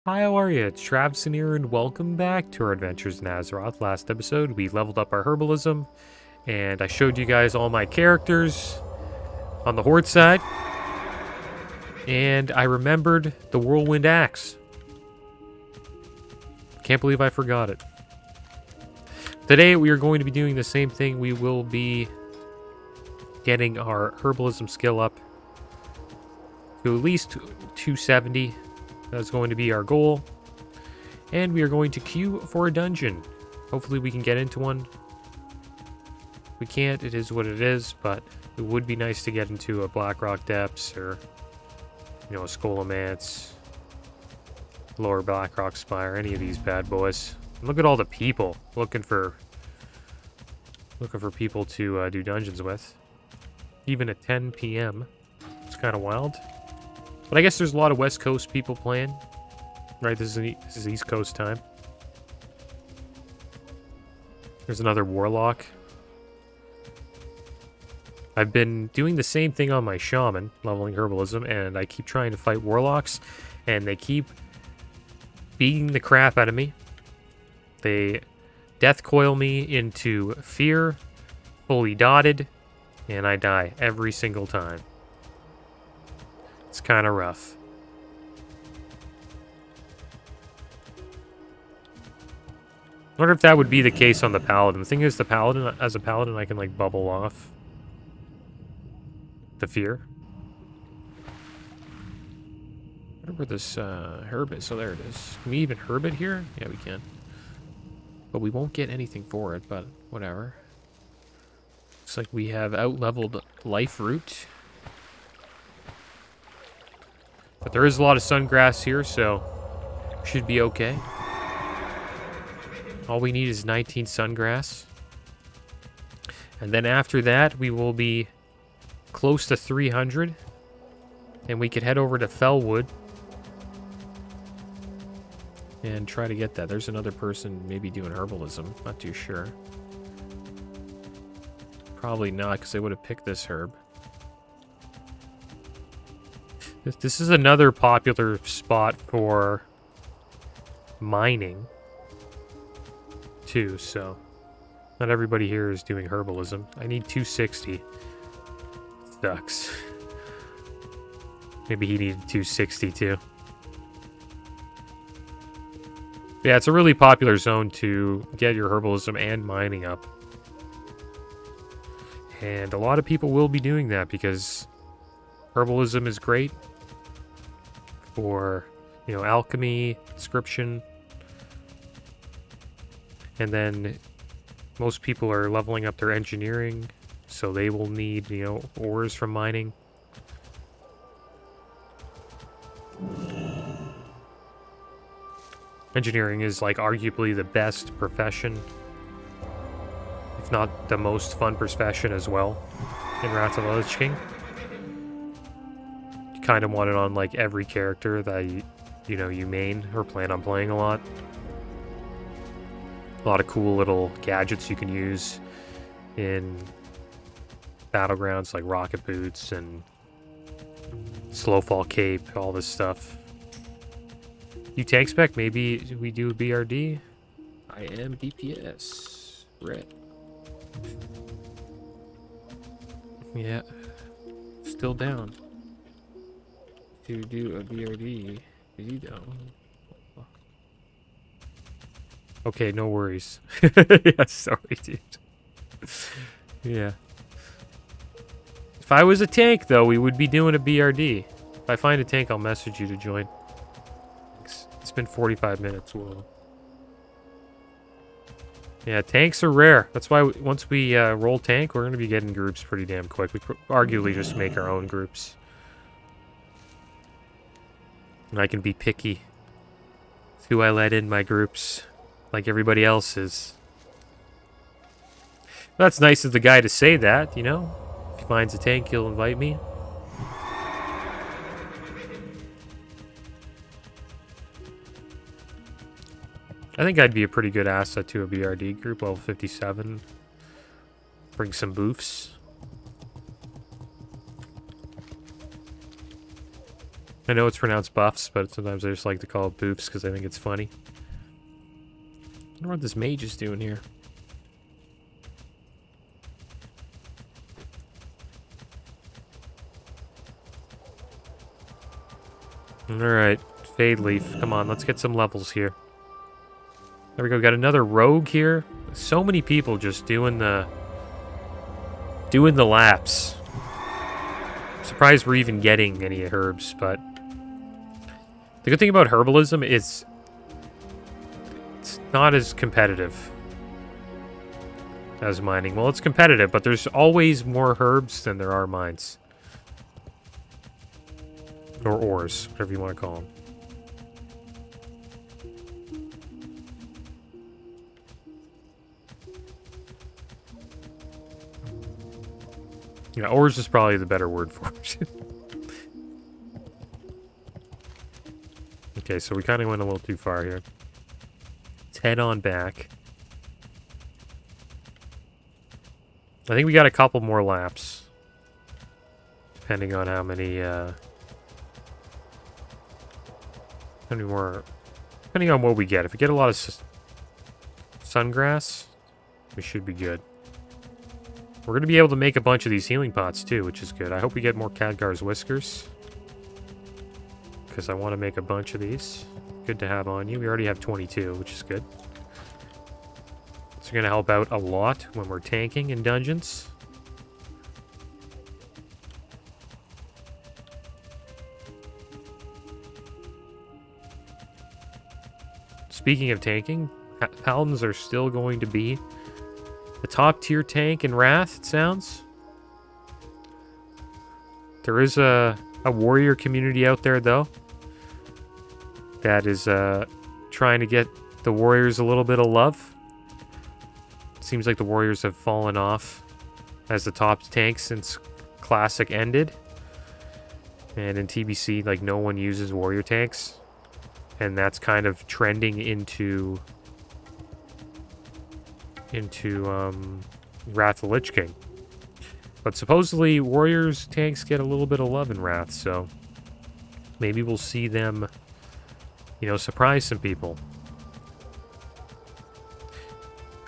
Hi, how are you? It's Travis here, and welcome back to our Adventures in Azeroth. Last episode, we leveled up our herbalism, and I showed you guys all my characters on the Horde side, and I remembered the Whirlwind Axe. Can't believe I forgot it. Today, we are going to be doing the same thing. We will be getting our herbalism skill up to at least 270. That's going to be our goal. And we are going to queue for a dungeon. Hopefully we can get into one. If we can't, it is what it is, but it would be nice to get into a Blackrock Depths or, you know, a Scholomance, Lower Blackrock Spire, any of these bad boys. And look at all the people looking for people to do dungeons with. Even at 10 p.m. It's kind of wild. But I guess there's a lot of West Coast people playing. Right, this is East Coast time. There's another Warlock. I've been doing the same thing on my Shaman, leveling herbalism, and I keep trying to fight Warlocks, and they keep beating the crap out of me. They death coil me into fear, fully dotted, and I die every single time. It's kind of rough. I wonder if that would be the case on the Paladin. The thing is, the Paladin, as a Paladin, I can, like, bubble off the fear. I wonder where this herb is. So there it is. Can we even herb it here? Yeah, we can. But we won't get anything for it, but whatever. Looks like we have out-leveled Life Root. But there is a lot of sungrass here, so should be okay. All we need is 19 sungrass. And then after that, we will be close to 300. And we could head over to Fellwood and try to get that. There's another person maybe doing herbalism. Not too sure. Probably not, because they would have picked this herb. This is another popular spot for mining, too, so not everybody here is doing herbalism. I need 260. Sucks. Maybe he needed 260, too. Yeah, it's a really popular zone to get your herbalism and mining up. And a lot of people will be doing that because herbalism is great for, you know, alchemy, inscription. And then most people are leveling up their engineering, so they will need, you know, ores from mining. Engineering is, like, arguably the best profession, if not the most fun profession as well, in Wrath of the Lich King. You kind of want it on, like, every character that you know, you main or plan on playing a lot. A lot of cool little gadgets you can use in battlegrounds, like rocket boots and slowfall cape, all this stuff. You tank spec? Maybe we do a BRD? I am DPS. Red. Yeah. Still down to do a BRD. You don't. Okay, no worries. Yeah, sorry, dude. Yeah. If I was a tank, though, we would be doing a BRD. If I find a tank, I'll message you to join. It's been 45 minutes. Whoa. Yeah, tanks are rare. That's why once we roll tank, we're going to be getting groups pretty damn quick. We arguably just make our own groups. And I can be picky with who I let in my groups, like everybody else is. That's nice of the guy to say that, you know? If he finds a tank, he'll invite me. I think I'd be a pretty good asset to a BRD group, level 57. Bring some boofs. I know it's pronounced buffs, but sometimes I just like to call it boofs because I think it's funny. I wonder what this mage is doing here. Alright, Fade Leaf. Come on, let's get some levels here. There we go, got another rogue here. So many people just doing the laps. I'm surprised we're even getting any herbs, but the good thing about herbalism is it's not as competitive as mining. Well, it's competitive, but there's always more herbs than there are mines. Or ores, whatever you want to call them. Yeah, ores is probably the better word for it. Okay, so we kind of went a little too far here. Let's head on back. I think we got a couple more laps. Depending on how many more... Depending on what we get. If we get a lot of sungrass, we should be good. We're going to be able to make a bunch of these healing pots too, which is good. I hope we get more Khadgar's Whiskers. Because I want to make a bunch of these. Good to have on you. We already have 22, which is good. It's going to help out a lot when we're tanking in dungeons. Speaking of tanking, Paladins are still going to be the top tier tank in Wrath, it sounds. There is a warrior community out there, though, that is trying to get the warriors a little bit of love. Seems like the warriors have fallen off as the top tank since Classic ended. And in TBC, like, no one uses warrior tanks. And that's kind of trending into Wrath of Lich King. But supposedly warriors tanks get a little bit of love in Wrath, so maybe we'll see them, you know, surprise some people.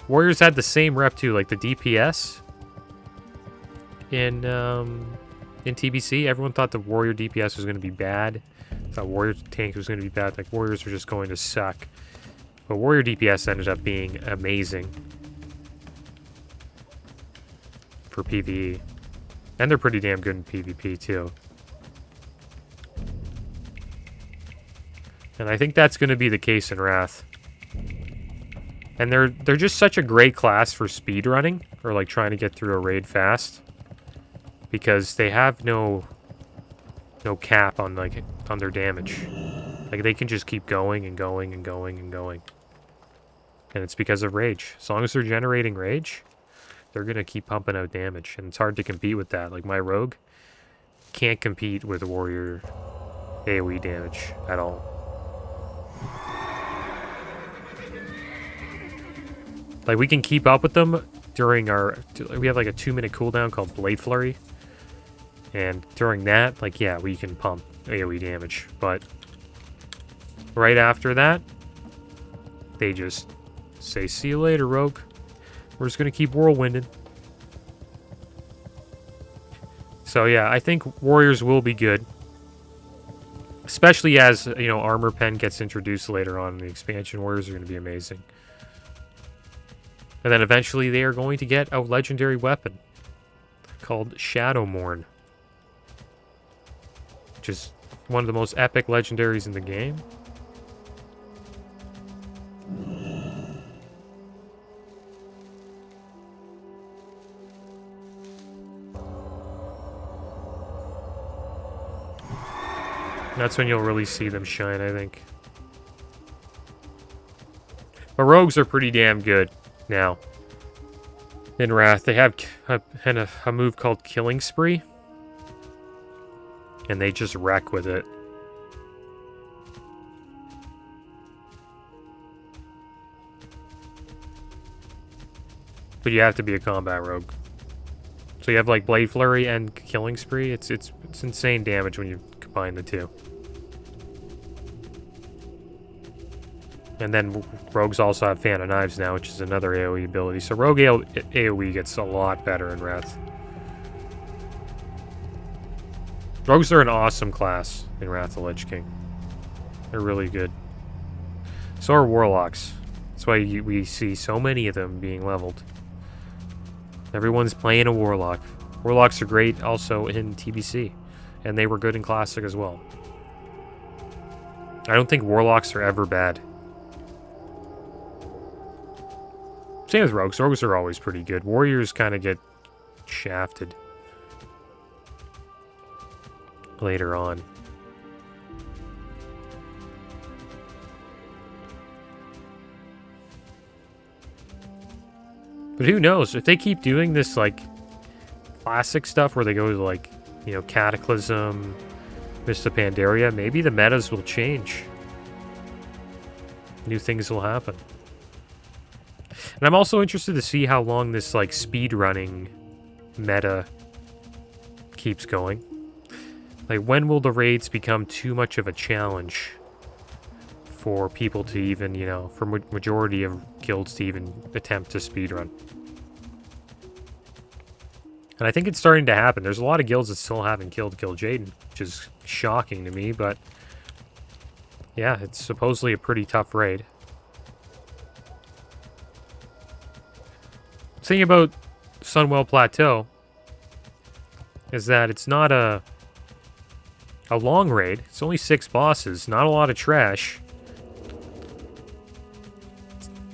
Warriors had the same rep too, like the DPS in TBC. Everyone thought the warrior DPS was going to be bad. Thought warrior tank was going to be bad. Like warriors were just going to suck. But warrior DPS ended up being amazing for PvE. And they're pretty damn good in PvP too. And I think that's going to be the case in Wrath. And they're just such a great class for speedrunning, or like trying to get through a raid fast. Because they have no cap on their damage. Like they can just keep going and going and going and going. And it's because of rage. As long as they're generating rage, they're going to keep pumping out damage. And it's hard to compete with that. Like my rogue can't compete with warrior AoE damage at all. Like we can keep up with them during our... We have like a 2-minute cooldown called Blade Flurry. And during that, like, yeah, we can pump AoE damage. But right after that, they just say, see you later, rogue. We're just going to keep whirlwinding. So, yeah, I think warriors will be good. Especially as, you know, armor pen gets introduced later on in the expansion. Warriors are going to be amazing. And then eventually they are going to get a legendary weapon called Shadowmourne. Which is one of the most epic legendaries in the game. That's when you'll really see them shine, I think. But rogues are pretty damn good now. In Wrath, they have a move called Killing Spree. And they just wreck with it. But you have to be a combat rogue. So you have like Blade Flurry and Killing Spree. It's insane damage when you combine the two. And then rogues also have Fan of Knives now, which is another AoE ability. So rogue AoE gets a lot better in Wrath. Rogues are an awesome class in Wrath of the Lich King. They're really good. So are Warlocks. That's why we see so many of them being leveled. Everyone's playing a Warlock. Warlocks are great also in TBC. And they were good in Classic as well. I don't think Warlocks are ever bad. Same with Rogues. Rogues are always pretty good. Warriors kind of get shafted later on. But who knows? If they keep doing this, like, classic stuff where they go to, like, you know, Cataclysm, Mist of Pandaria, maybe the metas will change. New things will happen. And I'm also interested to see how long this, like, speedrunning meta keeps going. Like, when will the raids become too much of a challenge for people to even, you know, for majority of guilds to even attempt to speedrun? And I think it's starting to happen. There's a lot of guilds that still haven't killed Jaden, which is shocking to me, but yeah, it's supposedly a pretty tough raid. The thing about Sunwell Plateau is that it's not a long raid. It's only 6 bosses, not a lot of trash.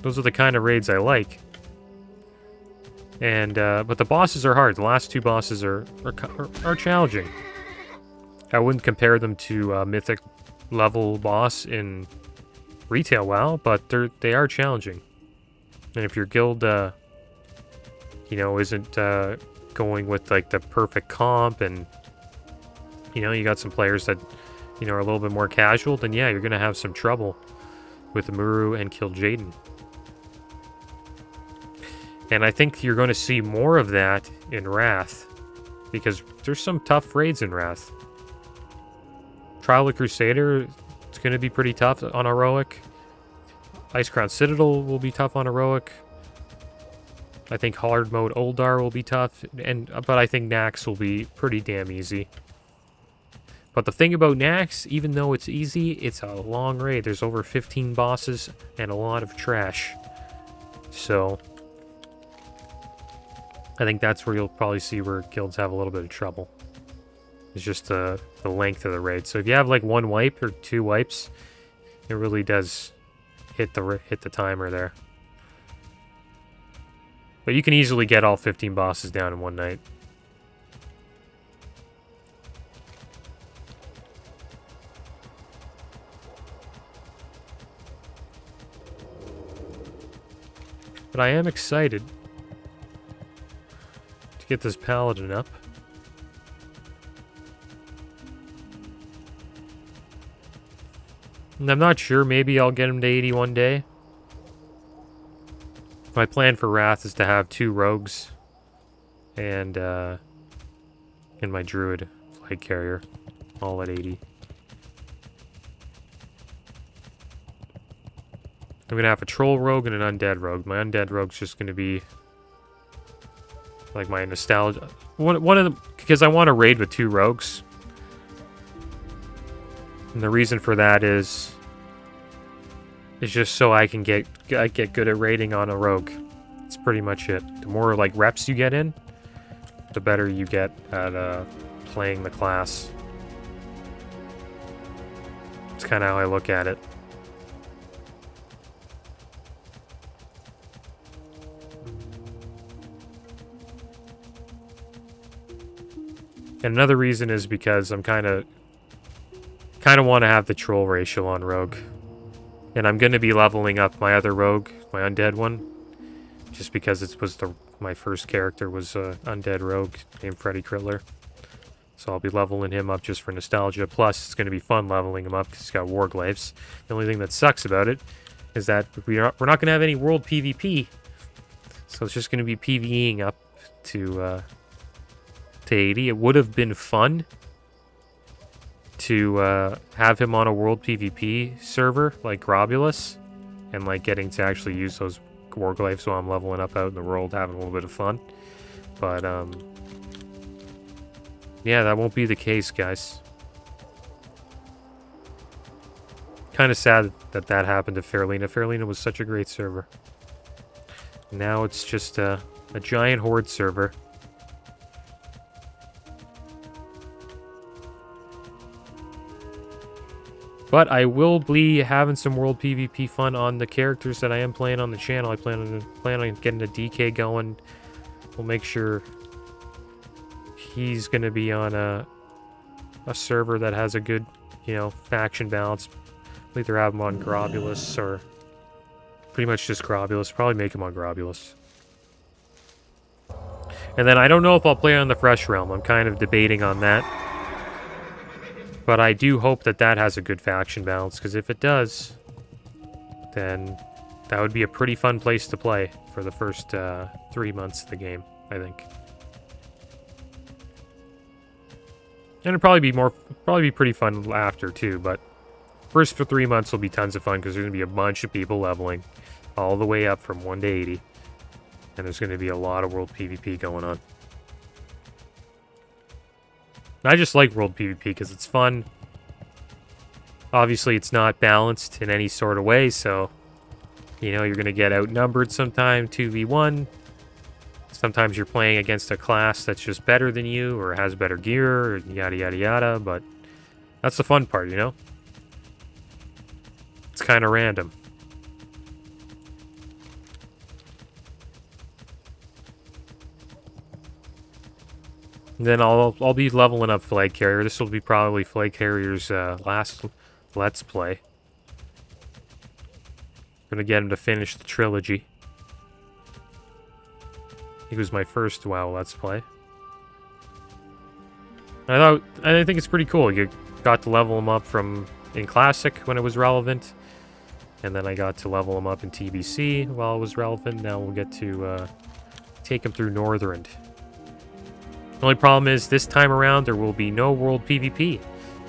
Those are the kind of raids I like. And but the bosses are hard. The last 2 bosses are challenging. I wouldn't compare them to a mythic level boss in retail WoW, but they are challenging. And if your guild you know, isn't going with, like, the perfect comp, and, you know, you got some players that, you know, are a little bit more casual, then yeah, you're going to have some trouble with Amuru and Kil'jaeden. And I think you're going to see more of that in Wrath, because there's some tough raids in Wrath. Trial of Crusader, it's going to be pretty tough on Heroic. Icecrown Citadel will be tough on Heroic. I think hard mode Uldar will be tough, but I think Naxx will be pretty damn easy. But the thing about Naxx, even though it's easy, it's a long raid. There's over 15 bosses and a lot of trash. So I think that's where you'll probably see where guilds have a little bit of trouble. It's just the length of the raid. So if you have like 1 wipe or 2 wipes, it really does hit the timer there. But you can easily get all 15 bosses down in one night. But I am excited to get this Paladin up. And I'm not sure, maybe I'll get him to 80 one day. My plan for Wrath is to have 2 rogues and my druid flag carrier, all at 80. I'm gonna have a troll rogue and an undead rogue. My undead rogue's just gonna be like my nostalgia. One of them, because I want to raid with 2 rogues, and the reason for that is just so I can get good at raiding on a rogue. That's pretty much it. The more like reps you get in, the better you get at playing the class. It's kind of how I look at it. And another reason is because I'm kind of want to have the troll ratio on rogue. And I'm going to be leveling up my other rogue, my undead one, just because it was my first character was undead rogue named Freddy Crittler. So I'll be leveling him up just for nostalgia. Plus, it's going to be fun leveling him up because he's got Warglaives. The only thing that sucks about it is that we're not going to have any world PvP. So it's just going to be PvEing up to 80. It would have been fun to have him on a world PvP server like Grobulus, and like getting to actually use those warglaives while I'm leveling up out in the world, having a little bit of fun. But yeah, that won't be the case, guys. Kind of sad that that happened to Fairlina. Fairlina was such a great server. Now it's just a giant horde server. But I will be having some world PvP fun on the characters that I am playing on the channel. I plan on getting a DK going. We'll make sure he's going to be on a server that has a good, you know, faction balance. We'll either have him on Grobulus or pretty much just Grobulus. Probably make him on Grobulus. And then I don't know if I'll play on the Fresh Realm. I'm kind of debating on that. But I do hope that that has a good faction balance, because if it does, then that would be a pretty fun place to play for the first 3 months of the game, I think. And it'll probably be pretty fun after too, but first for 3 months will be tons of fun, because there's going to be a bunch of people leveling all the way up from 1 to 80. And there's going to be a lot of world PvP going on. I just like world PvP because it's fun. Obviously, it's not balanced in any sort of way, so, you know, you're going to get outnumbered sometime, 2v1. Sometimes you're playing against a class that's just better than you, or has better gear, or yada yada yada, but that's the fun part, you know? It's kind of random. And then I'll be leveling up Flag Carrier. This will be probably Flag Carrier's last Let's Play. Gonna get him to finish the trilogy. He was my first WoW Let's Play. I think it's pretty cool. You got to level him up from in Classic when it was relevant, and then I got to level him up in TBC while it was relevant. Now we'll get to take him through Northrend. The only problem is this time around there will be no world PvP.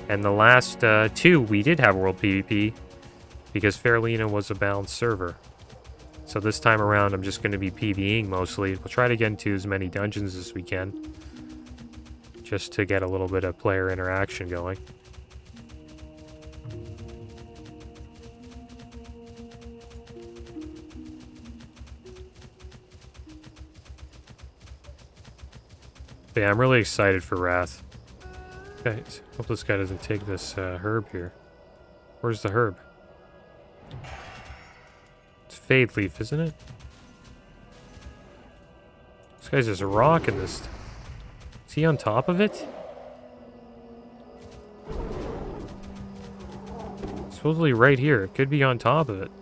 And the last two we did have world PvP because Fairlina was a balanced server. So this time around I'm just going to be PvEing mostly. We'll try to get into as many dungeons as we can, just to get a little bit of player interaction going. But yeah, I'm really excited for Wrath. Guys, hope this guy doesn't take this herb here. Where's the herb? It's Fade Leaf, isn't it? This guy's just rocking this. Is he on top of it? Supposedly right here. It could be on top of it.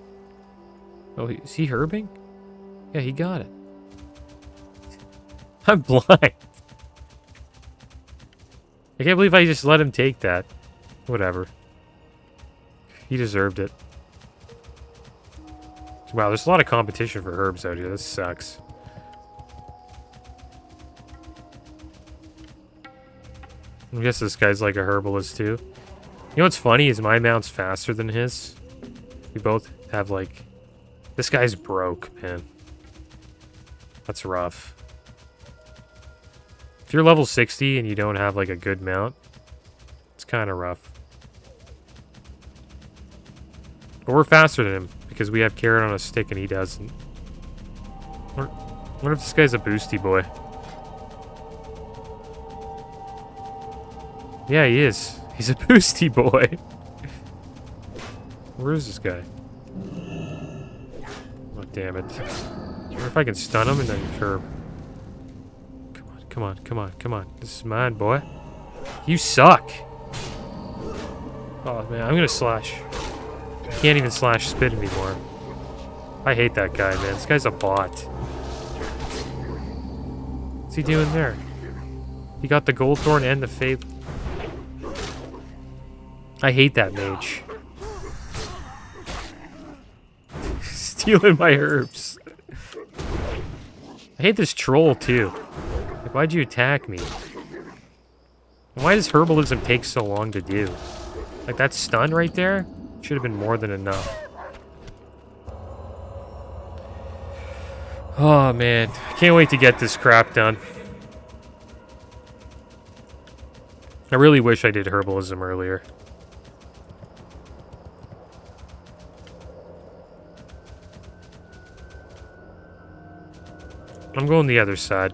Oh, is he herbing? Yeah, he got it. I'm blind. I can't believe I just let him take that. Whatever. He deserved it. Wow, there's a lot of competition for herbs out here. This sucks. I guess this guy's like a herbalist too. You know what's funny is my mount's faster than his. We both have like... This guy's broke, man. That's rough. If you're level 60 and you don't have like a good mount, it's kind of rough. But we're faster than him because we have carrot on a stick and he doesn't. What if this guy's a boosty boy? Yeah, he is. He's a boosty boy. Where is this guy? Oh, damn it. I wonder if I can stun him and then curb. Come on, come on, come on. This is mine, boy. You suck. Oh, man, I'm gonna slash. Can't even slash spit anymore. I hate that guy, man. This guy's a bot. What's he doing there? He got the gold thorn and the fade. I hate that mage. Stealing my herbs. I hate this troll, too. Like, why'd you attack me? And why does herbalism take so long to do? Like, that stun right there should have been more than enough. Oh, man. I can't wait to get this crap done. I really wish I did herbalism earlier. I'm going the other side.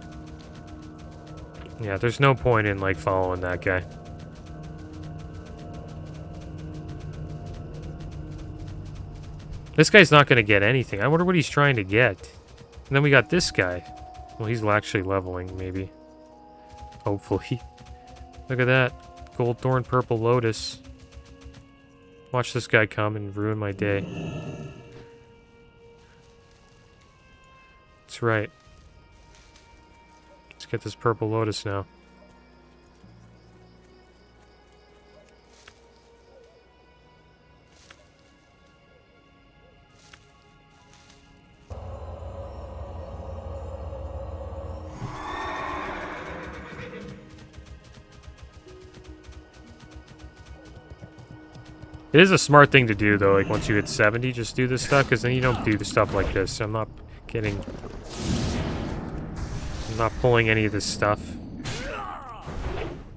Yeah, there's no point in, like, following that guy. This guy's not going to get anything. I wonder what he's trying to get. And then we got this guy. Well, he's actually leveling, maybe. Hopefully. Look at that. Gold Thorn, Purple Lotus. Watch this guy come and ruin my day. That's right. Let's get this Purple Lotus now. It is a smart thing to do, though, like, once you hit 70, just do this stuff, because then you don't do the stuff like this. I'm not getting... I'm not pulling any of this stuff.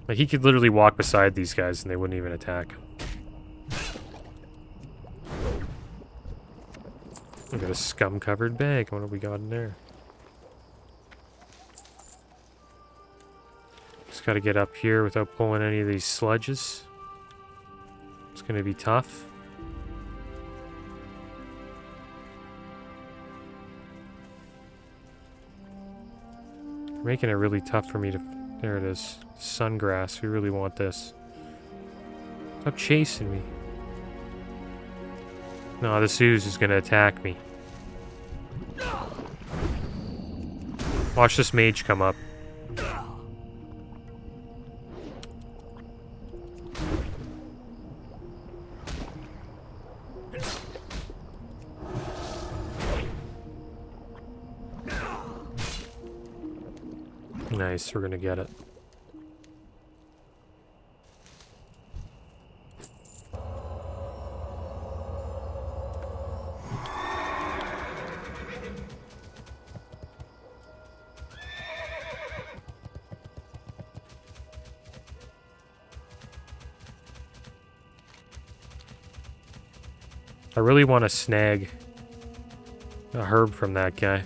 Like, he could literally walk beside these guys, and they wouldn't even attack. Look at a scum-covered bag. What have we got in there? Just gotta get up here without pulling any of these sludges. It's gonna be tough. Making it really tough for me to... There it is. Sungrass. We really want this. Stop chasing me. No, this ooze is gonna attack me. Watch this mage come up. Nice, we're gonna get it. I really want to snag a herb from that guy.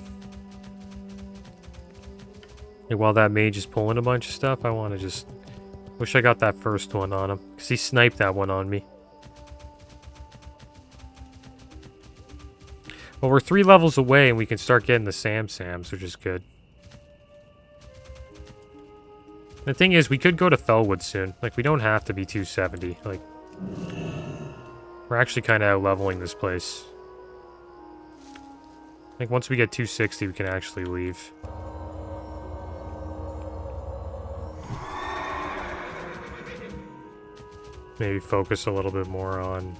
Like, while that mage is pulling a bunch of stuff, I want to just... Wish I got that first one on him, because he sniped that one on me. Well, we're 3 levels away, and we can start getting the Sam-Sams, which is good. The thing is, we could go to Felwood soon. Like, we don't have to be 270. Like, we're actually kind of out-leveling this place. Like, once we get 260, we can actually leave. Maybe focus a little bit more on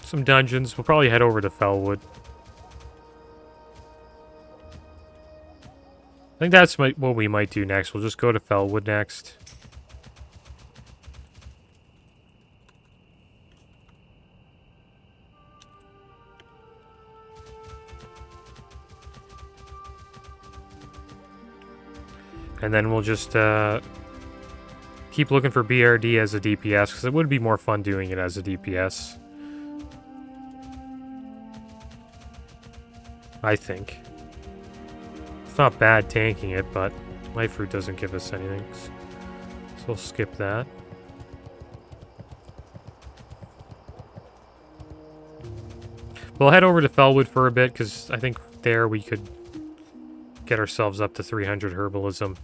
some dungeons. We'll probably head over to Felwood. I think that's what we might do next. We'll just go to Felwood next. And then we'll just keep looking for BRD as a DPS, because it would be more fun doing it as a DPS. I think. It's not bad tanking it, but Life Root doesn't give us anything. So we'll skip that. We'll head over to Felwood for a bit, because I think there we could get ourselves up to 300 herbalism.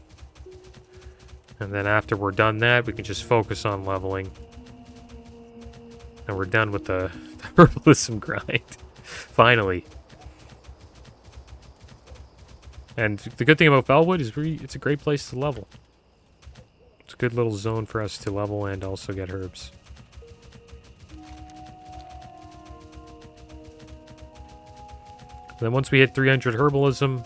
And then after we're done that, we can just focus on leveling. And we're done with the herbalism grind. Finally. And the good thing about Felwood is it's a great place to level. It's a good little zone for us to level and also get herbs. And then once we hit 300 herbalism,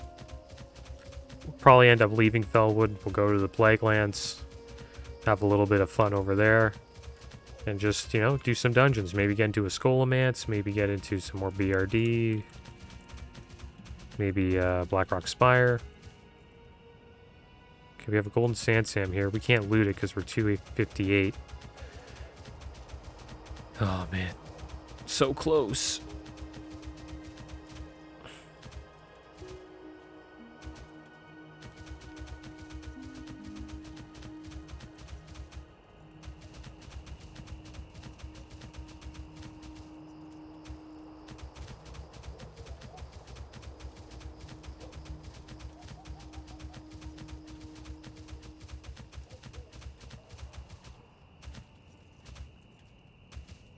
probably end up leaving Felwood. We'll go to the Plaguelands, have a little bit of fun over there, and just, you know, do some dungeons. Maybe get into a Scholomance, maybe get into some more BRD. Maybe Blackrock Spire. Okay, we have a Golden Sand Sam here. We can't loot it because we're 258. Oh, man. So close.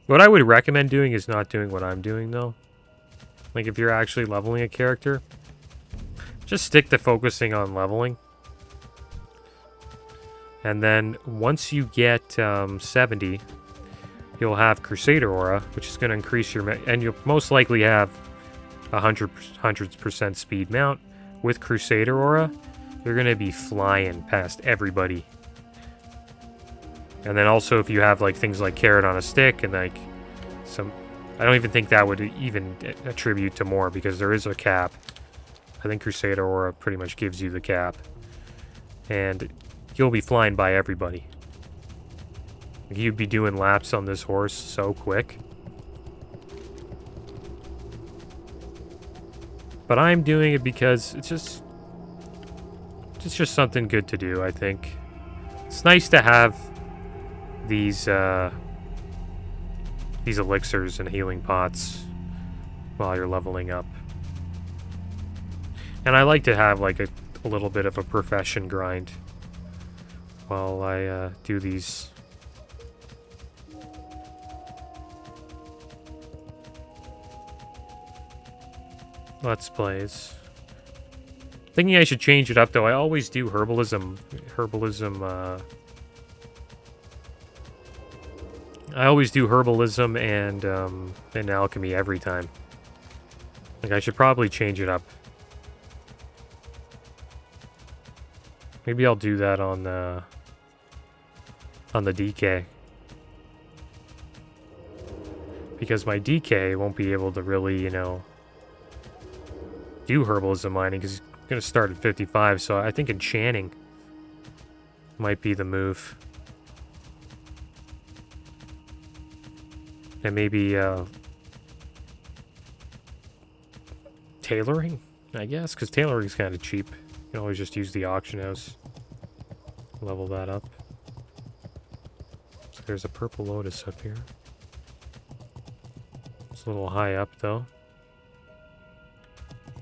What I would recommend doing is not doing what I'm doing, though. Like, if you're actually leveling a character, just stick to focusing on leveling. And then, once you get 70, you'll have Crusader Aura, which is going to increase your... And you'll most likely have 100% speed mount. With Crusader Aura, you're going to be flying past everybody. And then also if you have like things like Carrot on a Stick and like some... I don't even think that would even attribute to more because there is a cap. I think Crusader Aura pretty much gives you the cap. And you'll be flying by everybody. You'd be doing laps on this horse so quick. But I'm doing it because it's just something good to do, I think. It's nice to have these elixirs and healing pots while you're leveling up. And I like to have like a little bit of a profession grind while I do these. Let's plays. Thinking I should change it up though. I always do herbalism. I always do herbalism and alchemy every time. Like I should probably change it up. Maybe I'll do that on the DK. Because my DK won't be able to really, you know, do herbalism mining because he's going to start at 55, so I think enchanting might be the move. And maybe tailoring, I guess, because tailoring is kind of cheap. You can always just use the auction house. Level that up. So there's a purple lotus up here. It's a little high up, though.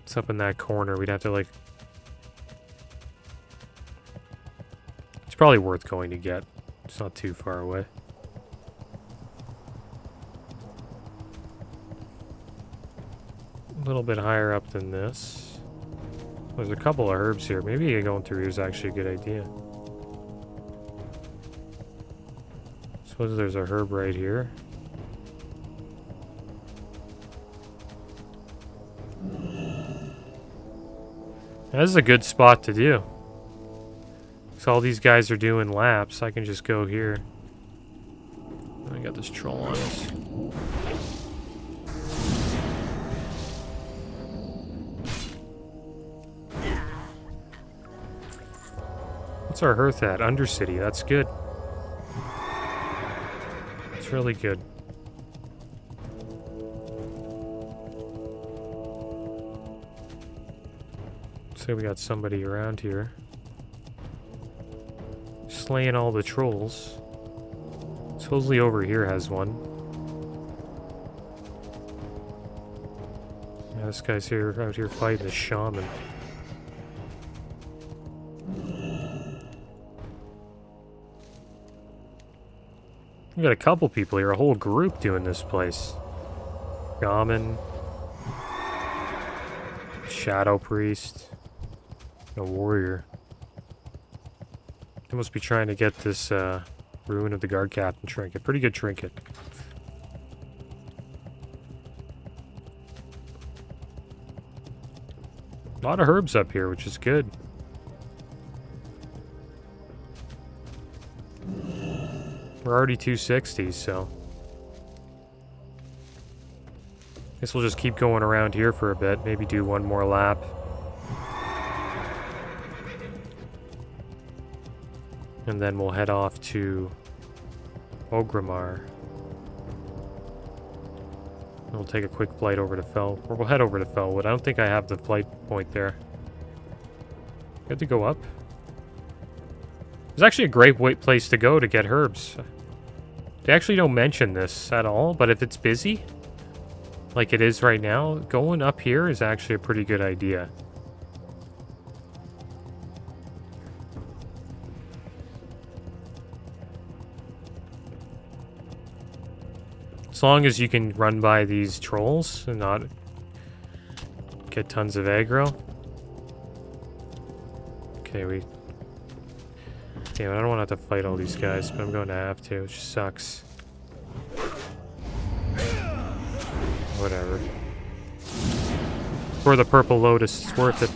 It's up in that corner. We'd have to, like... It's probably worth going to get. It's not too far away. A little bit higher up than this. There's a couple of herbs here. Maybe going through here is actually a good idea. Suppose there's a herb right here. This is a good spot to do. So all these guys are doing laps. I can just go here. I got this troll on us. What's our hearth at? Undercity. That's good. It's really good. So we got somebody around here. Slaying all the trolls. Supposedly over here has one. Yeah, this guy's out here fighting the shaman. We got a couple people here, a whole group doing this place. Shaman. Shadow Priest. A warrior. They must be trying to get this Ruin of the Guard Captain trinket. Pretty good trinket. A lot of herbs up here, which is good. We're already 260, so... Guess we'll just keep going around here for a bit. Maybe do one more lap. And then we'll head off to Ogrimmar. We'll take a quick flight over to Fel... Or we'll head over to Felwood. I don't think I have the flight point there. You have to go up. It's actually a great place to go to get herbs. They actually don't mention this at all, but if it's busy, like it is right now, going up here is actually a pretty good idea. As long as you can run by these trolls and not get tons of aggro. Okay, damn it, I don't want to have to fight all these guys, but I'm going to have to, which sucks. Whatever. For the Purple Lotus, it's worth it.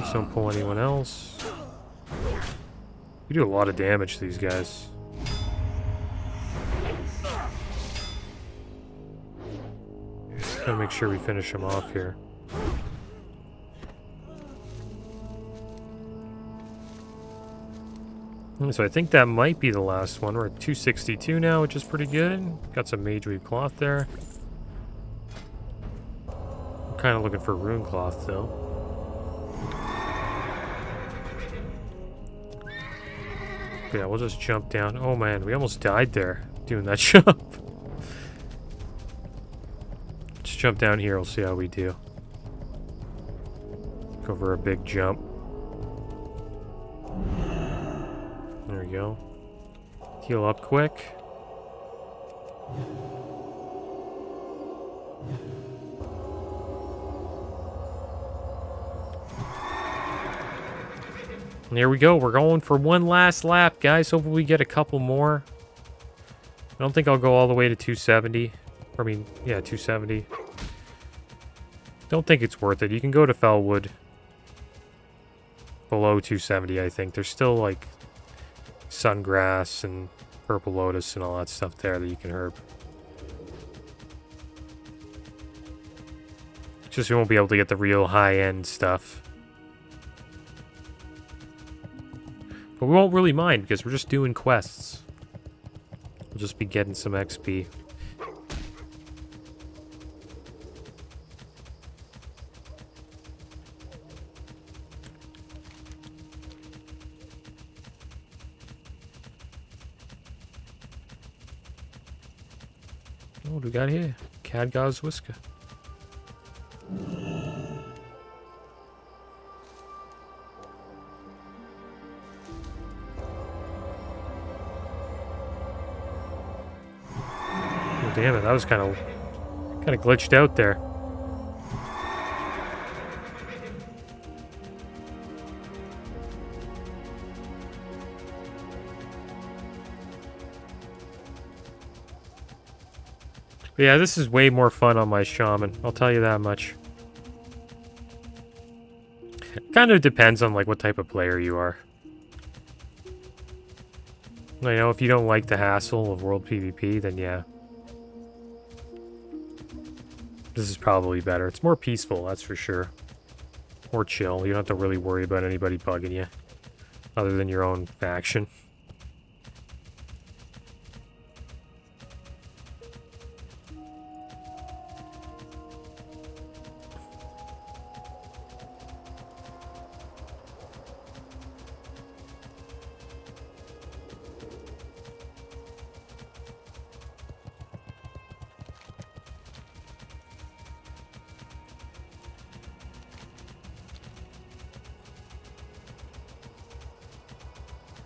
Just don't pull anyone else. We do a lot of damage to these guys. Gotta make sure we finish them off here. So I think that might be the last one. We're at 262 now, which is pretty good. Got some Mage Weave cloth there. I'm kind of looking for rune cloth, though. Yeah, we'll just jump down. Oh man, we almost died there doing that jump. Just jump down here, we'll see how we do. Go for a big jump. There we go. Heal up quick. And there we go. We're going for one last lap, guys. Hopefully we get a couple more. I don't think I'll go all the way to 270. I mean, yeah, 270. Don't think it's worth it. You can go to Felwood below 270, I think. There's still, like, Sungrass and Purple Lotus and all that stuff there that you can herb. Just you won't be able to get the real high-end stuff. But we won't really mind because we're just doing quests. We'll just be getting some XP. Oh, what do we got here? Khadgar's Whisker. Oh, damn it, that was kind of glitched out there. But yeah, this is way more fun on my shaman, I'll tell you that much. Kind of depends on like what type of player you are. You know, if you don't like the hassle of world PvP, then yeah. This is probably better. It's more peaceful, that's for sure. More chill. You don't have to really worry about anybody bugging you. Other than your own faction.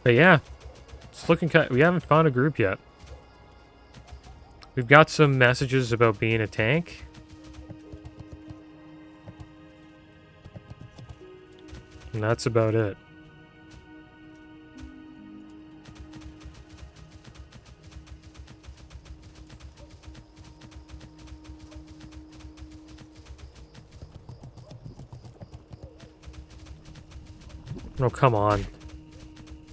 But yeah, it's looking kind of, we haven't found a group yet. We've got some messages about being a tank. And that's about it. Oh, come on.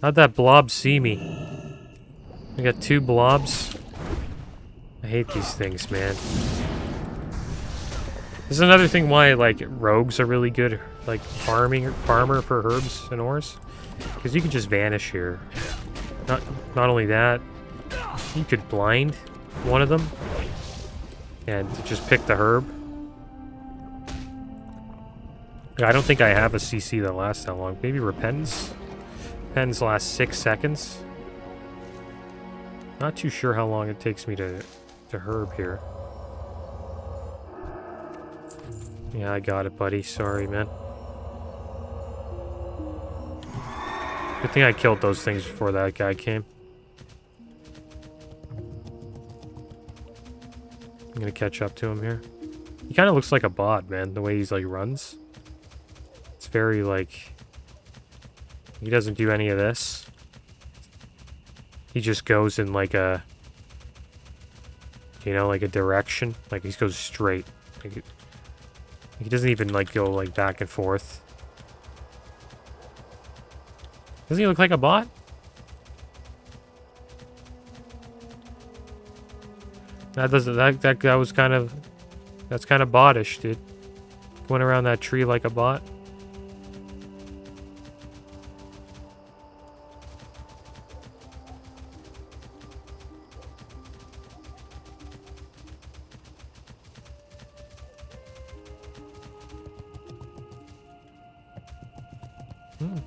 How'd that blob see me? I got 2 blobs. I hate these things, man. This is another thing why, like, rogues are really good, like, farmer for herbs and ores. Because you can just vanish here. Not only that, you could blind one of them and just pick the herb. I don't think I have a CC that lasts that long. Maybe Repentance? Repentance lasts 6 seconds. Not too sure how long it takes me to herb here. Yeah, I got it, buddy. Sorry, man. Good thing I killed those things before that guy came. I'm gonna catch up to him here. He kind of looks like a bot, man, the way he's, like, runs. It's very, like... He doesn't do any of this. He just goes in, like, a... You know, like a direction. Like, he goes straight. Like, he doesn't even, like, go, like, back and forth. Doesn't he look like a bot? That doesn't... That was kind of... That's kind of bottish, dude. Going around that tree like a bot.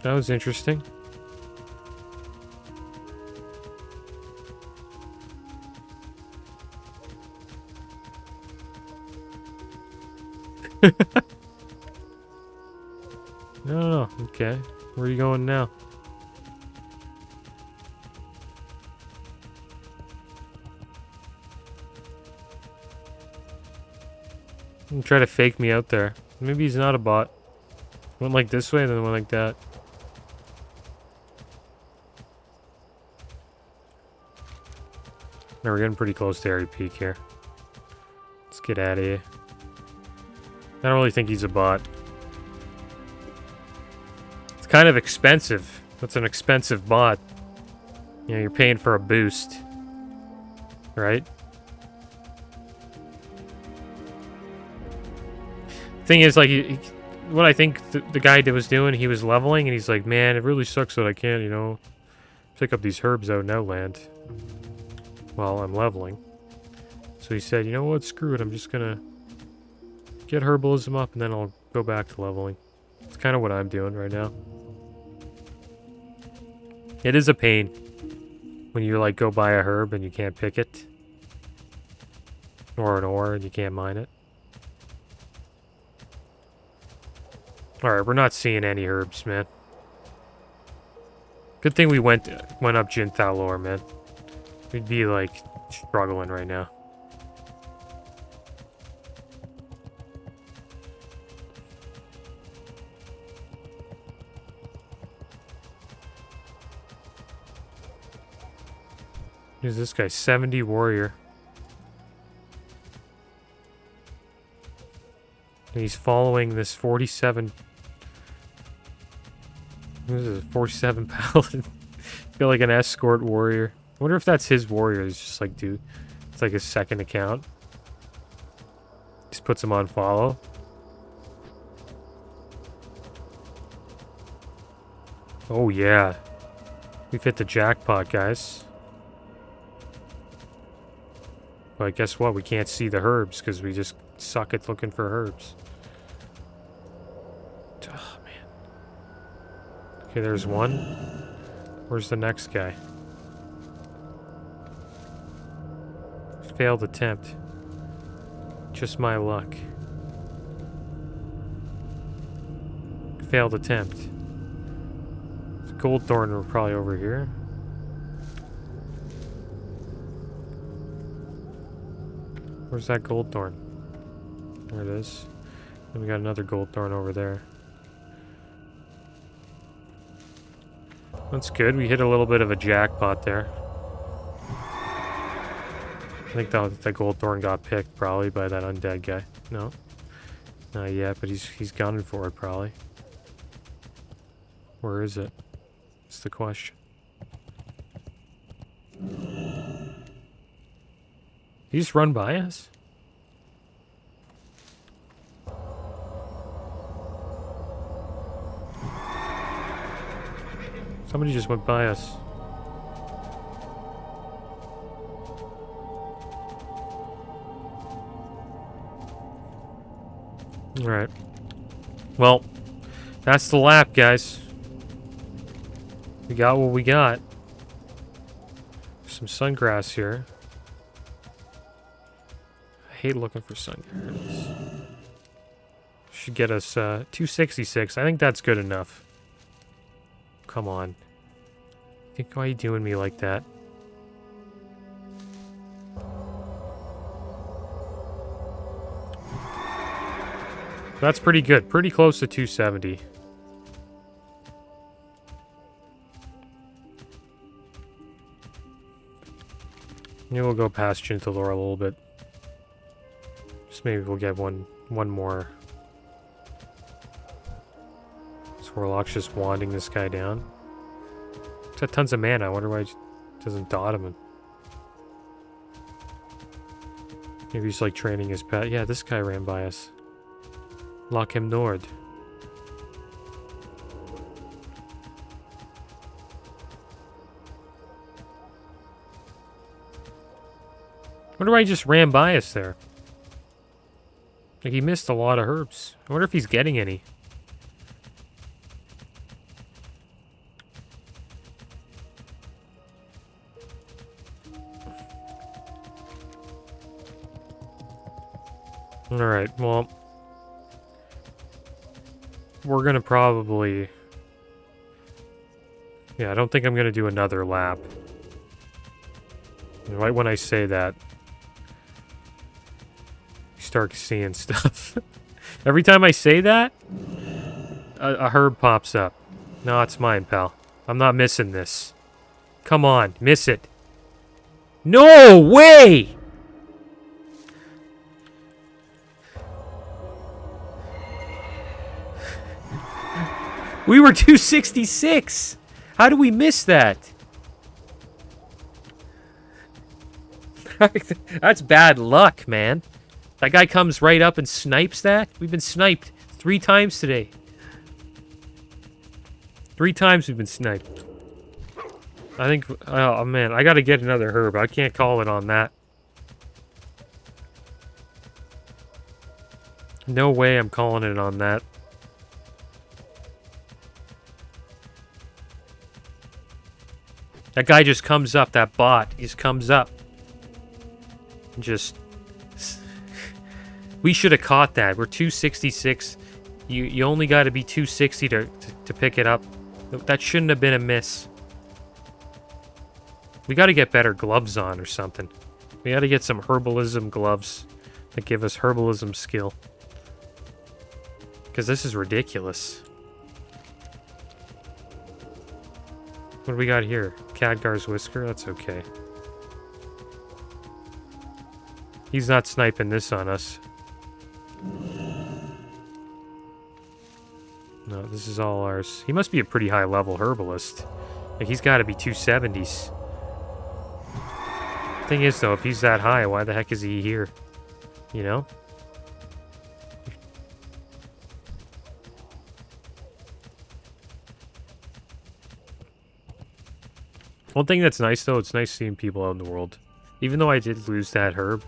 That was interesting. No, okay. Where are you going now? Try to fake me out there. Maybe he's not a bot. Went like this way and then went like that. Now we're getting pretty close to Airy Peak here. Let's get out of here. I don't really think he's a bot. It's kind of expensive. That's an expensive bot. You know, you're paying for a boost. Right? Thing is, like, what I think the guy that was doing, he was leveling, and he's like, man, it really sucks that I can't, you know, pick up these herbs out in Outland while I'm leveling. So he said, you know what, screw it, I'm just gonna get herbalism up, and then I'll go back to leveling. It's kind of what I'm doing right now. It is a pain when you, like, go buy a herb and you can't pick it. Or an ore and you can't mine it. Alright, we're not seeing any herbs, man. Good thing we went up Jinthal lore, man. We'd be, like, struggling right now. Who's this guy? 70 warrior. And he's following this 47... What is this? 47 paladin. Feel like an escort warrior. I wonder if that's his warrior. He's just like, dude, it's like his second account. Just puts him on follow. Oh yeah. We've hit the jackpot, guys. But guess what? We can't see the herbs because we just suck at looking for herbs. Oh, man. Okay, there's one. Where's the next guy? Failed attempt. Just my luck. Failed attempt. Gold thorn, we're probably over here. Where's that gold thorn? There it is. And we got another gold thorn over there. That's good. We hit a little bit of a jackpot there. I think that gold thorn got picked probably by that undead guy. No, not yet, but he's gunning for it probably. Where is it? That's the question. He just run by us? Somebody just went by us. Alright. Well, that's the lap, guys. We got what we got. Some sungrass here. I hate looking for sungrass. Should get us 266. I think that's good enough. Come on. Why are you doing me like that? That's pretty good. Pretty close to 270. Maybe we'll go past Jintalor a little bit. Just maybe we'll get one more. Warlock's just wanding this guy down. He's got tons of mana. I wonder why he doesn't dot him. Maybe he's like training his pet. Yeah, this guy ran by us. Lock him Nord. Wonder why he just ran by us there. Like, he missed a lot of herbs. I wonder if he's getting any. Alright, well... we're gonna probably... yeah, I don't think I'm gonna do another lap. And right when I say that, you start seeing stuff. Every time I say that, a herb pops up. No, it's mine, pal. I'm not missing this. Come on, miss it. No way! We were 266! How do we miss that? That's bad luck, man. That guy comes right up and snipes that? We've been sniped 3 times today. 3 times we've been sniped. I think... oh, man. I gotta get another herb. I can't call it on that. No way I'm calling it on that. That guy just comes up, that bot just comes up. Just... we should have caught that. We're 266. You only got to be 260 to pick it up. That shouldn't have been a miss. We got to get better gloves on or something. We got to get some herbalism gloves that give us herbalism skill. Because this is ridiculous. What do we got here? Khadgar's Whisker? That's okay. He's not sniping this on us. No, this is all ours. He must be a pretty high level herbalist. Like, he's got to be 270s. Thing is, though, if he's that high, why the heck is he here? You know? One thing that's nice, though, it's nice seeing people out in the world. Even though I did lose that herb,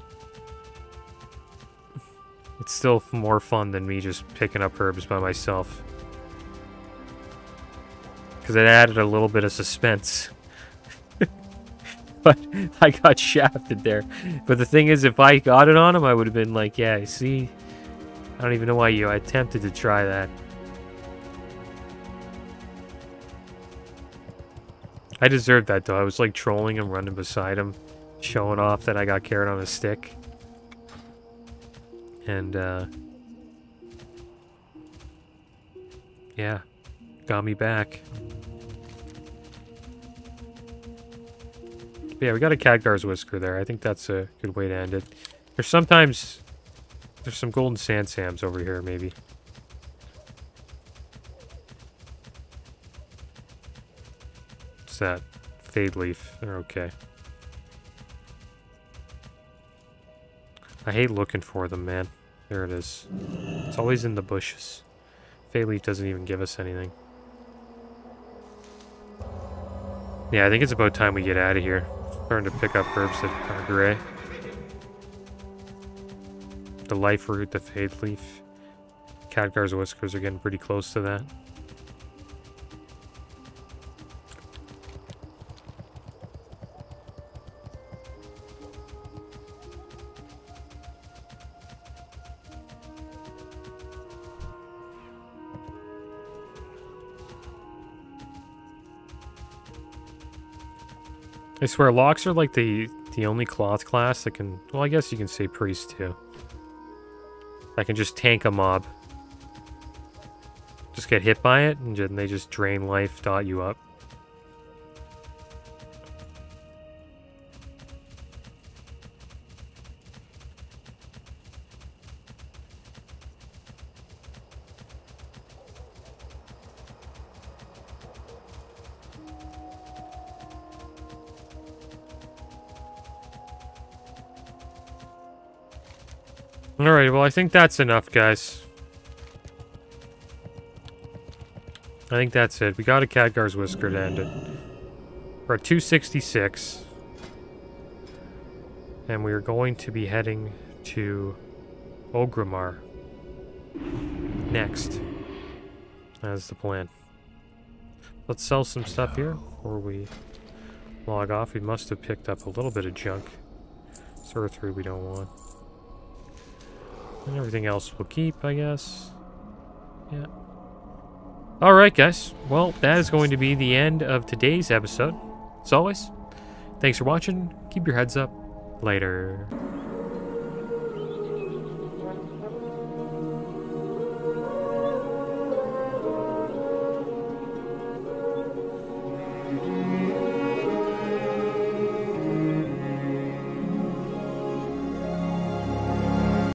it's still more fun than me just picking up herbs by myself. Because it added a little bit of suspense. But I got shafted there. But the thing is, if I got it on him, I would have been like, yeah, see? I don't even know why I attempted to try that. I deserved that, though. I was, like, trolling him, running beside him, showing off that I got carrot on a stick. And, yeah, got me back. But yeah, we got a Khadgar's Whisker there. I think that's a good way to end it. There's sometimes... there's some golden sand Sams over here, maybe. What's that? Fade leaf. They're okay. I hate looking for them, man. There it is. It's always in the bushes. Feyleaf doesn't even give us anything. Yeah, I think it's about time we get out of here. Starting to pick up herbs that are gray. The life root, the fade leaf. Khadgar's whiskers are getting pretty close to that. I swear, locks are like the only cloth class that can... Well, I guess you can say priest too. That can just tank a mob. Just get hit by it, and they just drain life, dot you up. Alright, well, I think that's enough, guys. I think that's it. We got a Khadgar's Whisker to end it. We're at 266. And we are going to be heading to Orgrimmar next. That's the plan. Let's sell some stuff here before we log off. We must have picked up a little bit of junk. Sorcery we don't want. And everything else we'll keep, I guess. Yeah. Alright, guys. Well, that is going to be the end of today's episode. As always, thanks for watching. Keep your heads up. Later.